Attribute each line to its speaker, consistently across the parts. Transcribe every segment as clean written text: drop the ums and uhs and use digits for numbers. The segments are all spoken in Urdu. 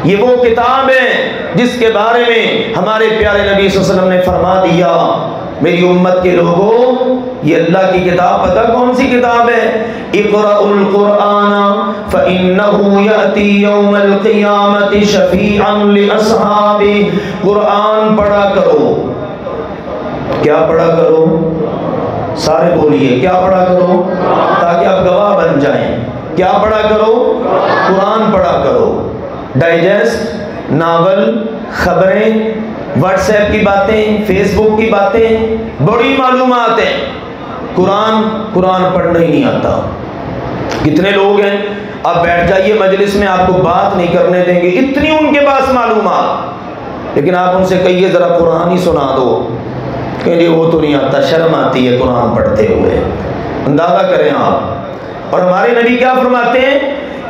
Speaker 1: یہ وہ کتاب ہے جس کے بارے میں ہمارے پیارے نبی صلی اللہ علیہ وسلم نے فرما دیا، میری امت کے لوگوں یہ اللہ کی کتاب پتہ کون سی کتاب ہے؟ اقرأوا القرآن فإنه يأتي يوم القیامة شفیعا لأصحابہ، قرآن پڑھا کرو۔ کیا پڑھا کرو؟ سارے بولیے کیا پڑھا کرو، تاکہ آپ گواہ بن جائیں۔ کیا پڑھا کرو؟ قرآن پڑھا کرو۔ ڈائجسٹ، ناول، خبریں، واٹس ایپ کی باتیں، فیس بک کی باتیں، بڑی معلومات ہیں، قرآن پڑھنا ہی نہیں آتا۔ کتنے لوگ ہیں آپ بیٹھ جائیے مجلس میں، آپ کو بات نہیں کرنے دیں گے، اتنی ان کے پاس معلومات، لیکن آپ ان سے کہیے ذرا قرآن ہی سنا دو، کہیں وہ تو نہیں آتا، شرم آتی ہے قرآن پڑھتے ہوئے۔ اندازہ کریں آپ۔ اور ہمارے نبی کیا فرماتے ہیں؟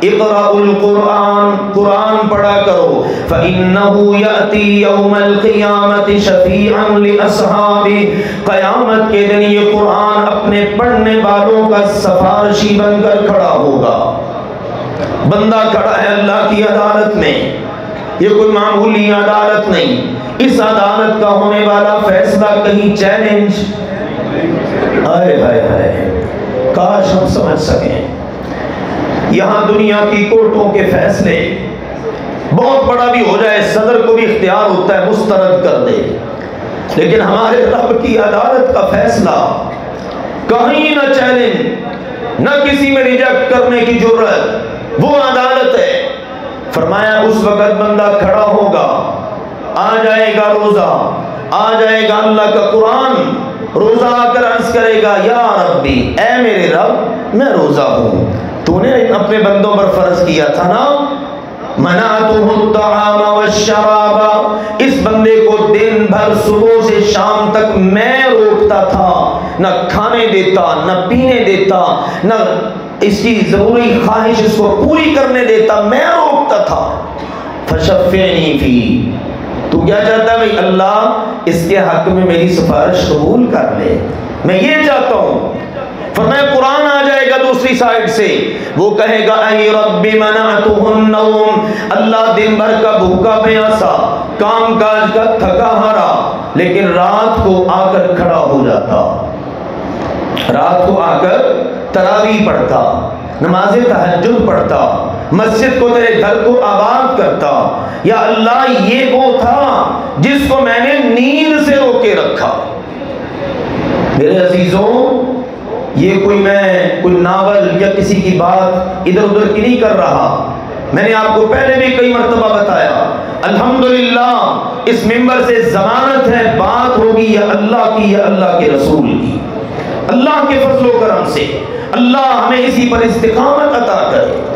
Speaker 1: اقرأوا القرآن، قرآن پڑھا کرو، فإنه يأتي يوم القیامة شفیعا لأصحابہ، قیامت کے دن یہ قرآن اپنے پڑھنے والوں کا سفارشی بن کر کھڑا ہوگا۔ بندہ کھڑا ہے اللہ کی عدالت میں، یہ کوئی معمولی عدالت نہیں، اس عدالت کا ہونے والا فیصلہ کہیں چیلنج، ہائے ہائے ہائے، کاش ہم سمجھ سکیں۔ یہاں دنیا کی کورٹوں کے فیصلے بہت بڑا بھی ہو جائے، صدر کو بھی اختیار ہوتا ہے مسترد کر دے، لیکن ہمارے رب کی عدالت کا فیصلہ کہیں نہ چیلنج، نہ کسی میں ریجیکٹ کرنے کی جرت، وہ عدالت ہے۔ فرمایا اس وقت بندہ کھڑا ہوگا، آ جائے گا روزہ، آ جائے گا اللہ کا قرآن، روزہ آ کر عرض کرے گا یا ربی، اے میرے رب میں روزہ ہوں، تو نے اپنے بندوں پر فرض کیا تھا نا، منعتہ الطعام والشراب، اس بندے کو دن بھر صبح سے شام تک میں روکتا تھا، نہ کھانے دیتا، نہ پینے دیتا، نہ اس کی ضروری خواہش اس کو پوری کرنے دیتا، میں روکتا تھا۔ فشفعنی فی، تو کیا چاہتا ہے بھائی؟ اللہ اس کے حق میں میری سفارش قبول کر لے، میں یہ چاہتا ہوں۔ فرمایا قرآن آ جائے گا دوسری سائڈ سے، وہ کہے گا اے رب منعتہ النوم، اللہ دن بھر کا بھوکا پیاسا، کام کاج کا تھکا ہارا، لیکن رات کو آ کر کھڑا ہو جاتا، رات کو آ کر تراویح پڑھتا، نماز تہجد پڑھتا، مسجد کو تیرے گھر کو آباد کرتا۔ یا اللہ یہ وہ تھا جس کو میں نے نیند سے روکے رکھا۔ میرے عزیزوں، یہ کوئی ناول یا کسی کی بات ادھر ادھر کی نہیں کر رہا، میں نے آپ کو پہلے بھی کئی مرتبہ بتایا، الحمدللہ اس ممبر سے ضمانت ہے، بات ہوگی یا اللہ کی یا اللہ کے رسول کی، اللہ کے فضل و کرم سے اللہ ہمیں اسی پر استقامت عطا کرے۔